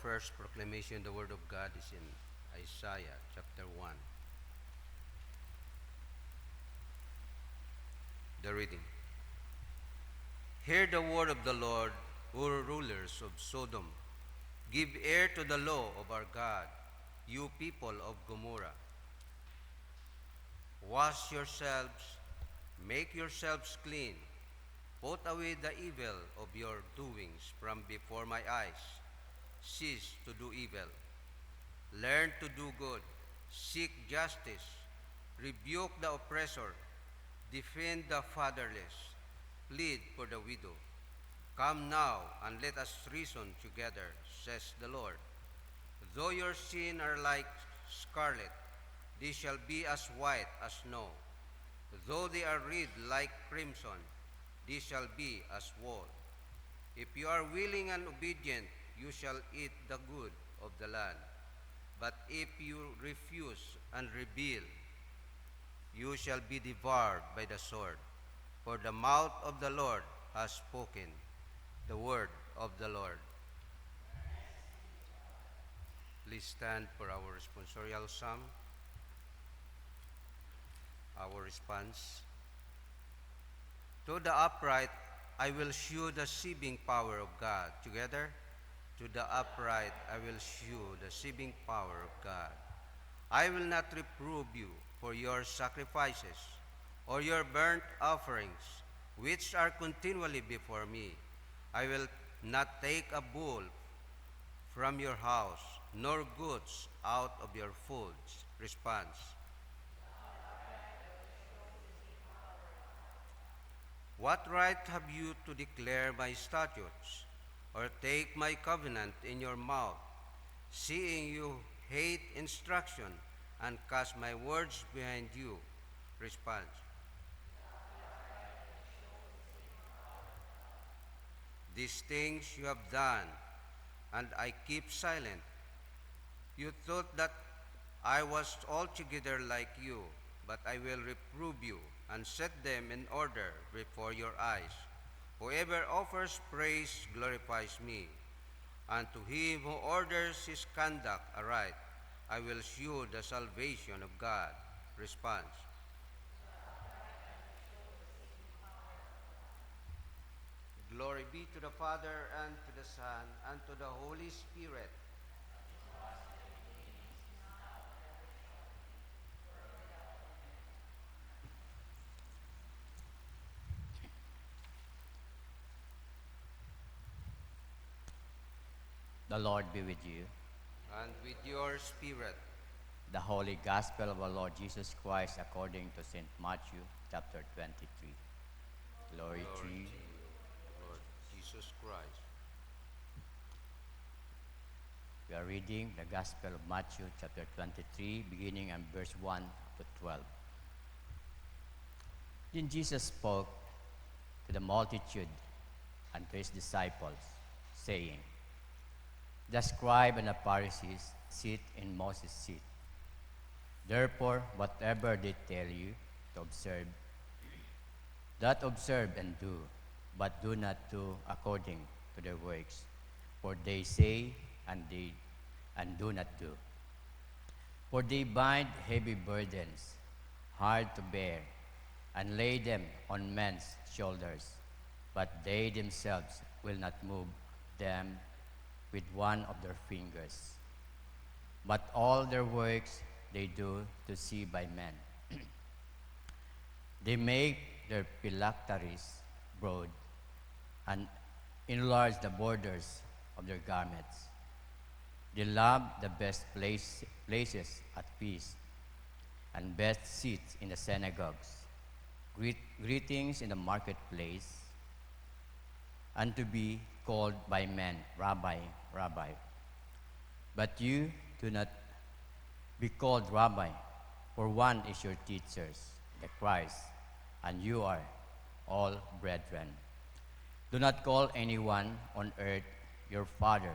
first proclamation, the Word of God is in Isaiah chapter 1. The reading. Hear the word of the Lord, O rulers of Sodom. Give ear to the law of our God, you people of Gomorrah. Wash yourselves, make yourselves clean. Put away the evil of your doings from before my eyes. Cease to do evil. Learn to do good. Seek justice. Rebuke the oppressor. Defend the fatherless. Plead for the widow. Come now and let us reason together, says the Lord. Though your sins are like scarlet, they shall be as white as snow. Though they are red like crimson, they shall be as wool. If you are willing and obedient, you shall eat the good of the land. But if you refuse and rebel, you shall be devoured by the sword. For the mouth of the Lord has spoken the word of the Lord. Please stand for our responsorial psalm. Our response. To the upright, I will shew the saving power of God. Together, to the upright, I will shew the saving power of God. I will not reprove you for your sacrifices or your burnt offerings, which are continually before me. I will not take a bull from your house, nor goats out of your folds. Response. What right have you to declare my statutes, or take my covenant in your mouth, seeing you hate instruction and cast my words behind you? Response. These things you have done, and I keep silent. You thought that I was altogether like you, but I will reprove you and set them in order before your eyes. Whoever offers praise glorifies me, and to him who orders his conduct aright, I will shew the salvation of God. Response. Glory be to the Father, and to the Son, and to the Holy Spirit. The Lord be with you. And with your spirit. The Holy Gospel of our Lord Jesus Christ according to St. Matthew chapter 23. Glory to you. Lord Jesus Christ. We are reading the Gospel of Matthew chapter 23, beginning in verse 1 to 12. Then Jesus spoke to the multitude and to his disciples, saying, The scribe and the Pharisees sit in Moses' seat. Therefore, whatever they tell you to observe, that observe and do, but do not do according to their works. For they say and do not do. For they bind heavy burdens, hard to bear, and lay them on men's shoulders, but they themselves will not move them with one of their fingers. But all their works they do to see by men. They make their phylacteries broad and enlarge the borders of their garments. They love the best places at feasts and best seats in the synagogues, greetings in the marketplace, and to be called by men, Rabbi, Rabbi. But you do not be called Rabbi, for one is your teachers, the Christ, and you are all brethren. Do not call anyone on earth your father,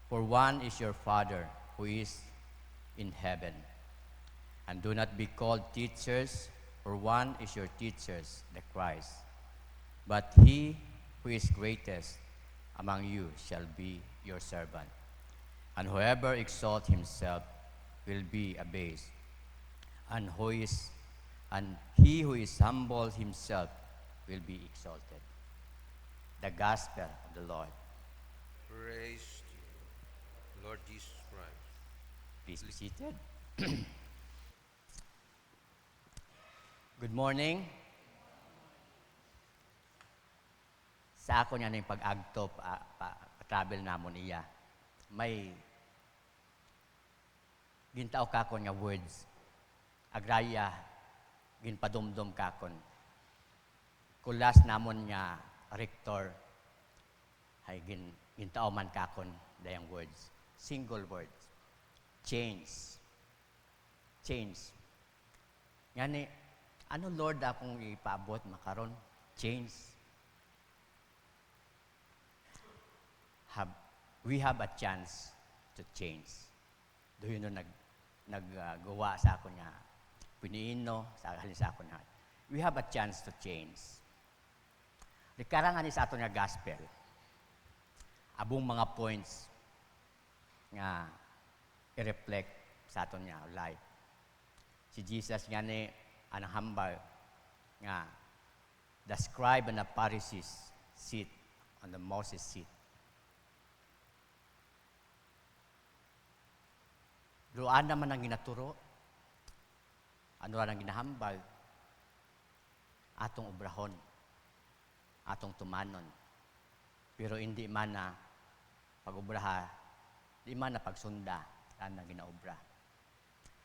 for one is your Father who is in heaven. And do not be called teachers, for one is your teachers, the Christ. But he who is greatest among you shall be your servant. And whoever exalts himself will be abased, and he who is humble himself will be exalted. The gospel of the Lord. Praise to you, Lord Jesus Christ. Please be seated. Good morning. Sa ako niya na yung pag-agto, travel namon iya. May gintao kakon nga words. Agraya, ginpadumdum kakon. Kulas namon nga rector, ay gintao man kakon dayang words. Single words. Change. Change. Yani, ano Lord akong ipaabot makaron? Change. We have a chance to change. Do you know, naggawa sa ako niya, piniino, sa halin sa ako niya. We have a chance to change. Likarangan ni sa ato nga gospel, abong mga points nga i-reflect sa ato niya life. Si Jesus nga ni, anang hambal, nga, the scribe and the Pharisees sit on the Moses seat. Doon naman ang ginaturo, ano ang ginahambal, atong obrahon, atong tumanon. Pero hindi man na pag-obraha, hindi man na pagsunda, saan na ginaobra.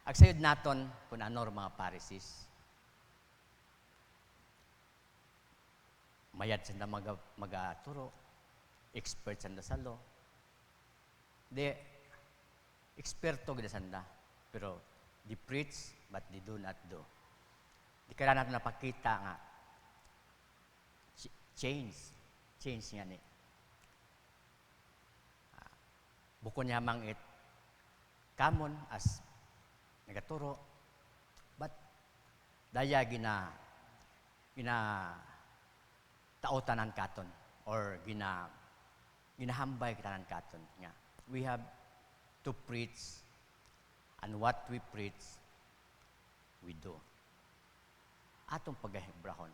Agsayod naton kung ano mga Pharisees. Mayad sanda magaturo, expert sanda sa law. Eksperto gid sanda, pero they preach but they do not do. Di kaya natin napakita nga change nga ni. Bukod niya mang common as nagaturo, but daya gina taotanan katon or ginahambay kitanan katon nga. We have to preach, and what we preach, we do. Atong pagahebrahon.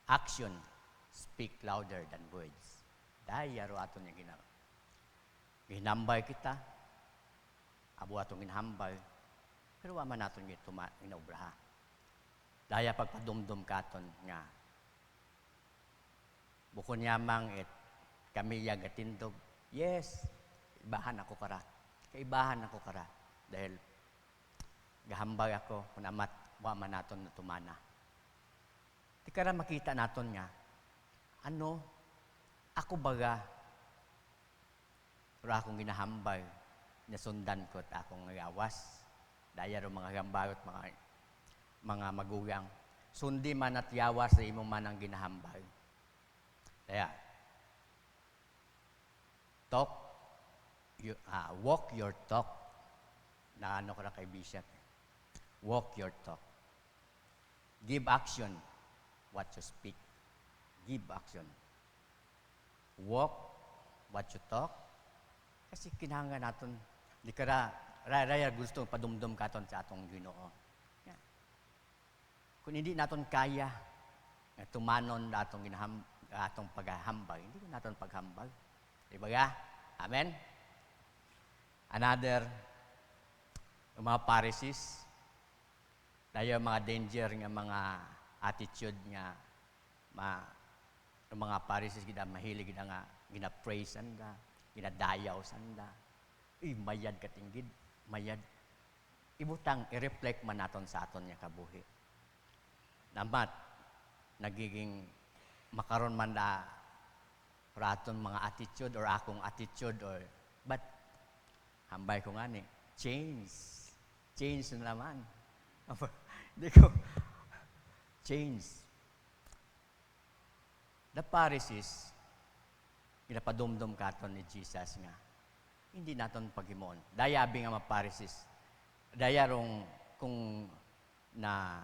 Action speak louder than words. Dahil aton yung ginambay kita, abo atong ginambay, pero waman naton yung inaobraha. Dahil pagpadumdum katon nga, bukod yamang kami yagatindog, yes, kaibahan ako kara. Dahil gahambay ako, kung amat, waman naton na tumana. Di kara makita naton nga, ako baga, pero akong ginahambay, nasundan ko at akong ngayawas. Daya ro mga gambayot, mga magugang. Sundi man at yawas sa imong man ang ginahambay. Daya, walk your talk. Na ano ko na kay Bishop. Walk your talk. Give action what you speak. Give action. Walk what you talk. Kasi kinahanglan naton di kara raya gusto padumdum katon sa atong Ginoo. Yeah. Kung hindi naton kaya tumanon atong atong paghahambal, hindi naton paghambal. Diba ga? Amen? Another, yung mga Pharisees, dahil mga danger nga mga attitude nga, yung mga Pharisees, mahilig nga, gina-praise sanda, ginadayaw sanda. Mayad katinggid, mayad. Ibutang, i-reflect man naton sa aton niya kabuhi. Namat, nagiging makaroon man na raton mga attitude or akong attitude but hambay ko nga ni change na naman. Hindi ko change. The Pharisees ginapadumdum katon ni Jesus nga hindi naton paghimuon. Dayabi nga mga Pharisees. Dayarong kung na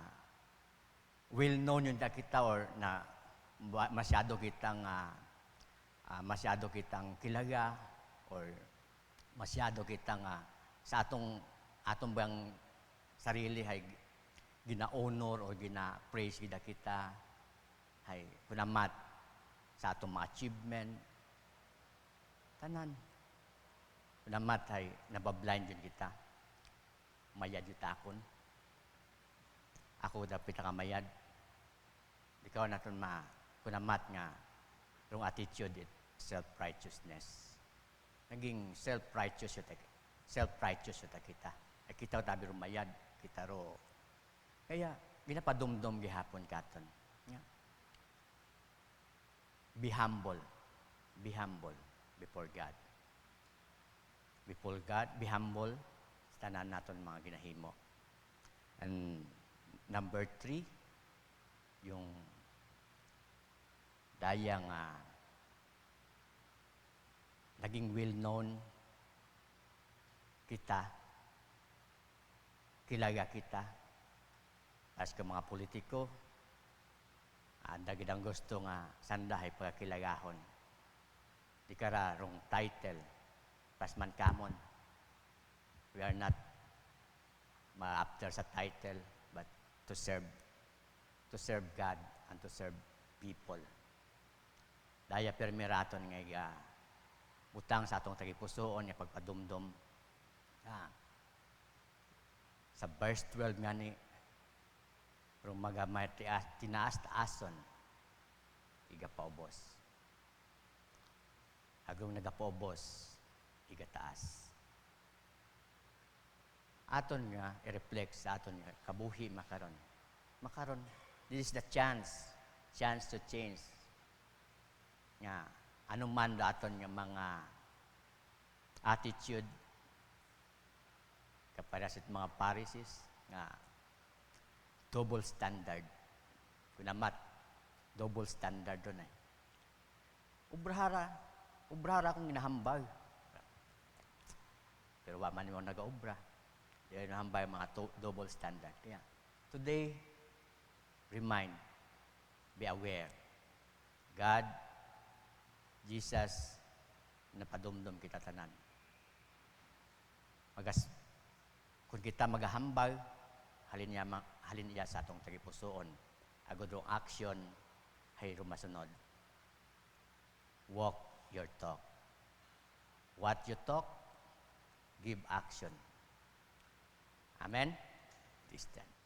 well known yung kita or na masyado kitang kilaga or masyado kita nga sa atong bang sarili hay gina-honor o gina-praise kita hay kunamat sa atong mga achievement tanan kunamat hay nabablind yun kita mayad yun takon ako dapat nakamayad ikaw naton kunamat nga yung attitude it self-righteousness naging self-righteous yun kita ay kita tabi rumayad kita ro kaya ginapadumdum gihapon katon nga be humble before God be humble sa tanan naton mga ginahimo and number 3 yung daya nga naging well-known kita, kilaga kita, as ka mga politiko, dagid ang gusto nga sandahay pagkakilagahon. Di kara rong title, pasman kamon. We are not after sa title, but to serve God and to serve people. Daya permiraton nga butang sa atong tagipusoon nga pagpadumdum. Sa verse 12 nga ni rong magamay tinaas-taason igapaubos. Hagong nagapaubos igataas. Aton nga i-reflect sa aton nga kabuhi makaron. This is the chance to change. Nga anuman daton nga mga attitude kapara sa mga Pharisees nga double standard. Kunamat double standard doon ay. Ubrahara akong ginahambag. Pero wa man mo nagaubra. Yan nahambay mga double standard. Kaya today be aware. God, Jesus, napadumdum kita tanan. Kung kita magahambal, halin niya sa atong tagipusoon. Agod rong action, hay rumasunod. Walk your talk. What you talk, give action. Amen? Please stand.